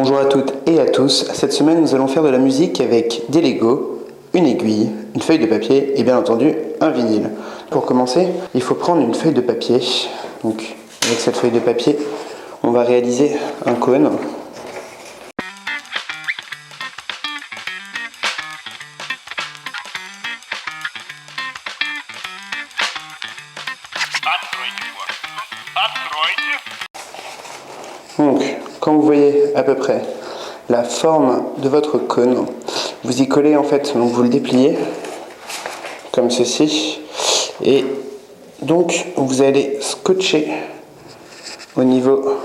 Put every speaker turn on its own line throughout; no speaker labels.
Bonjour à toutes et à tous. Cette semaine, nous allons faire de la musique avec des Legos, une aiguille, une feuille de papier et bien entendu un vinyle. Pour commencer, il faut prendre une feuille de papier. Donc, avec cette feuille de papier, on va réaliser un cône. Donc, quand vous voyez à peu près la forme de votre cône, vous y collez en fait, donc vous le dépliez comme ceci, et donc vous allez scotcher au niveau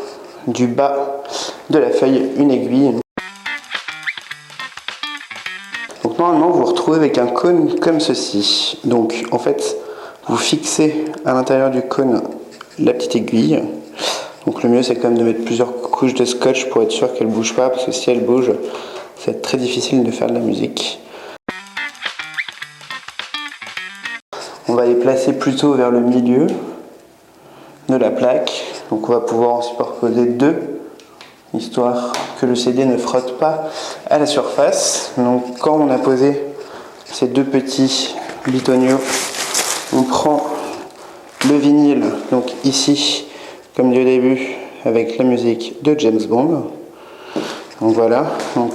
du bas de la feuille une aiguille. Donc normalement vous vous retrouvez avec un cône comme ceci. Donc en fait vous fixez à l'intérieur du cône la petite aiguille. Donc le mieux c'est quand même de mettre plusieurs couches de scotch pour être sûr qu'elle ne bouge pas, parce que si elle bouge, ça va être très difficile de faire de la musique. On va les placer plutôt vers le milieu de la plaque. Donc on va pouvoir en superposer deux, histoire que le CD ne frotte pas à la surface. Donc quand on a posé ces deux petits bitonio, on prend le vinyle, donc ici, comme dit au début, avec la musique de James Bond. Donc voilà, donc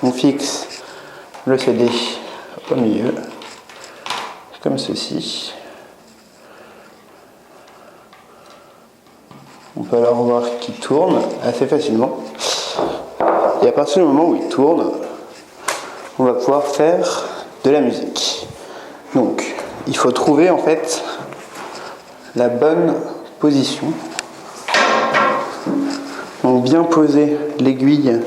on fixe le CD au milieu, comme ceci. On peut alors voir qu'il tourne assez facilement. Et à partir du moment où il tourne, on va pouvoir faire de la musique. Donc, il faut trouver en fait la bonne position. Donc bien poser l'aiguille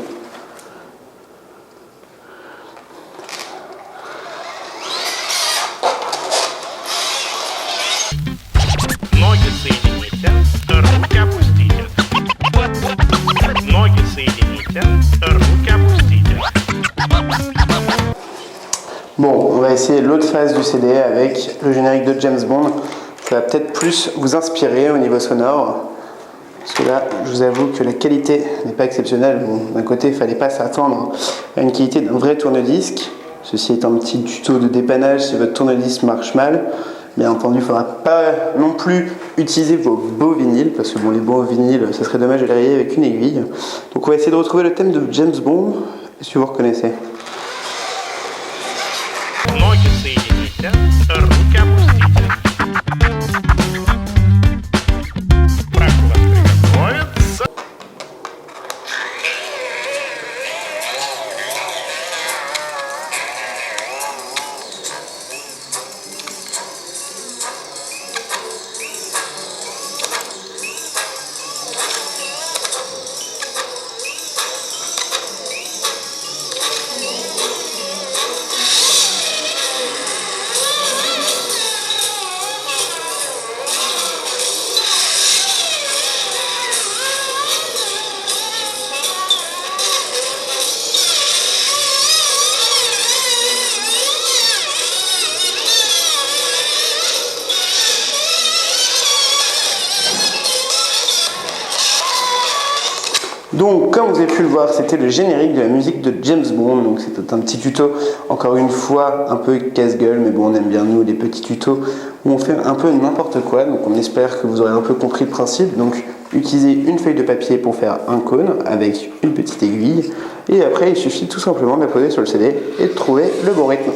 Bon, on va essayer l'autre phase du CD avec le générique de James Bond. Ça va peut-être plus vous inspirer au niveau sonore. Parce que là, je vous avoue que la qualité n'est pas exceptionnelle. Bon, d'un côté, il ne fallait pas s'attendre à une qualité d'un vrai tourne-disque. Ceci est un petit tuto de dépannage si votre tourne-disque marche mal. Bien entendu, il ne faudra pas non plus utiliser vos beaux vinyles, parce que bon, les beaux vinyles, ça serait dommage de les rayer avec une aiguille. Donc on va essayer de retrouver le thème de James Bond, si vous reconnaissez. Donc, comme vous avez pu le voir, c'était le générique de la musique de James Bond. Donc, c'était un petit tuto, encore une fois, un peu casse-gueule, mais bon, on aime bien, nous, les petits tutos où on fait un peu n'importe quoi. Donc, on espère que vous aurez un peu compris le principe. Donc, utilisez une feuille de papier pour faire un cône avec une petite aiguille. Et après, il suffit tout simplement de la poser sur le CD et de trouver le bon rythme.